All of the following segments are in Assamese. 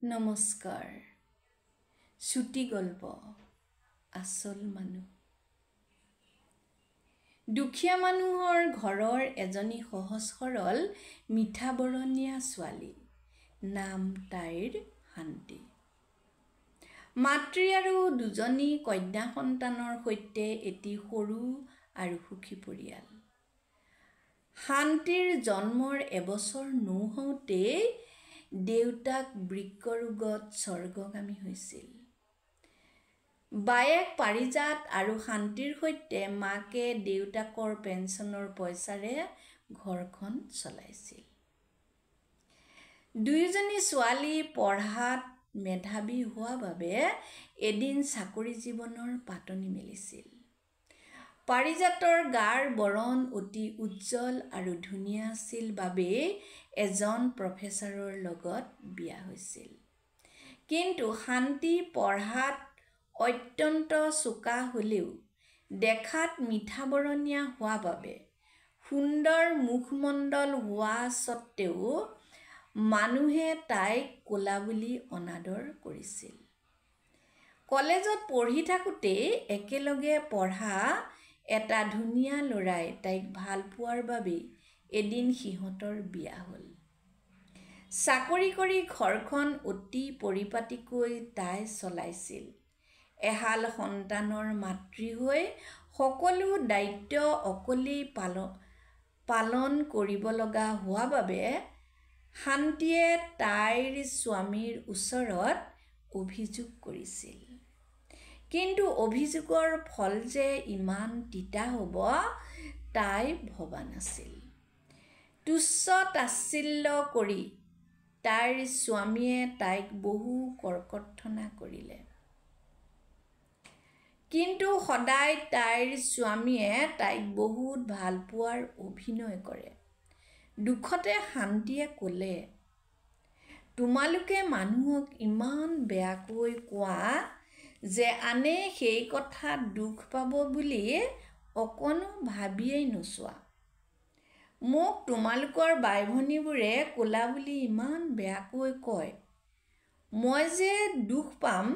নমস্কাৰ ছুটি গল্প আসল মানুহ দুখীয়া মানুহৰ ঘৰৰ এজনী সহজ সৰল মিঠা বৰণীয়া ছোৱালী নাম তাইৰ শান্তি মাতৃ আৰু দুজনী কন্যা সন্তানৰ সৈতে এটি সৰু আৰু সুখী পৰিয়াল শান্তিৰ জন্মৰ এবছৰ নহওঁতে দেউতাক বৃক্ক ৰোগত স্বৰ্গগামী হৈছিল বায়েক পাৰিজাত আৰু শান্তিৰ সৈতে মাকে দেউতাকৰ পেঞ্চনৰ পইচাৰে ঘৰখন চলাইছিল দুইজনী ছোৱালী পঢ়াত মেধাৱী হোৱা বাবে এদিন চাকৰি জীৱনৰ পাতনি মেলিছিল পাৰিজাতৰ গাৰ বৰণ অতি উজ্জ্বল আৰু ধুনীয়া আছিল বাবে এজন প্ৰফেচৰৰ লগত বিয়া হৈছিল কিন্তু শান্তি পঢ়াত অত্যন্ত চোকা হলেও দেখাত মিঠা বৰণীয়া হোৱা বাবে সুন্দৰ মুখমণ্ডল হোৱা সত্ত্বেও মানুহে তাইক কোলা বুলি অনাদৰ কৰিছিল কলেজত পঢ়ি থাকোতে একেলগে পঢ়া এটা ধুনীয়া ল'ৰাই তাইক ভাল পোৱাৰ বাবে এদিন সিহঁতৰ বিয়া হ'ল চাকৰি কৰি ঘৰখন অতি পৰিপাটিকৈ তাই চলাইছিল এহাল সন্তানৰ মাতৃ হৈ সকলো দায়িত্ব অকলেই পালন কৰিব লগা হোৱা বাবে শান্তিয়ে তাইৰ স্বামীৰ ওচৰত অভিযোগ কৰিছিল কিন্তু অভিযোগৰ ফল যে ইমান তিতা হ'ব তাই ভবা নাছিল তুচ্ছ তাচ্ছিল্য কৰি তাইৰ স্বামীয়ে তাইক বহু কৰ্কট্টনা কৰিলে কিন্তু সদায় তাইৰ স্বামীয়ে তাইক বহুত ভাল পোৱাৰ অভিনয় কৰে দুখতে শান্তিয়ে ক'লে তোমালোকে মানুহক ইমান বেয়াকৈ কোৱা যে আনে সেই কথা দুখ পাব বুলি অকণো ভাবিয়েই নোচোৱা মোক তোমালোকৰ বাই ভনীবোৰে ক'লা বুলি ইমান বেয়াকৈ কয় মই যে দুখ পাম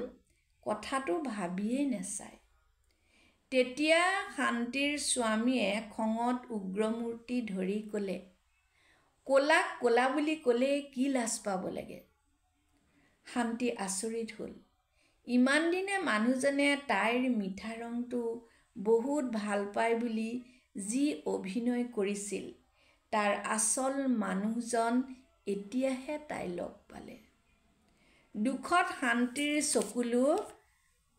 কথাটো ভাবিয়েই নেচায় তেতিয়া শান্তিৰ স্বামীয়ে খঙত উগ্ৰমূৰ্তি ধৰি ক'লে ক'লাক ক'লা বুলি ক'লে কি লাজ পাব লাগে শান্তি আচৰিত হ'ল ইমান দিনে মানুহজনে তাইৰ মিঠা ৰংটো বহুত ভাল পায় বুলি যি অভিনয় কৰিছিল তাৰ আচল মানুহজন এতিয়াহে তাই লগ পালে দুখত শান্তিৰ চকুলো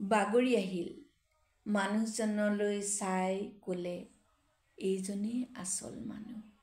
বাগৰি আহিল মানুহজনলৈ চাই ক'লে এইজনেই আচল মানুহ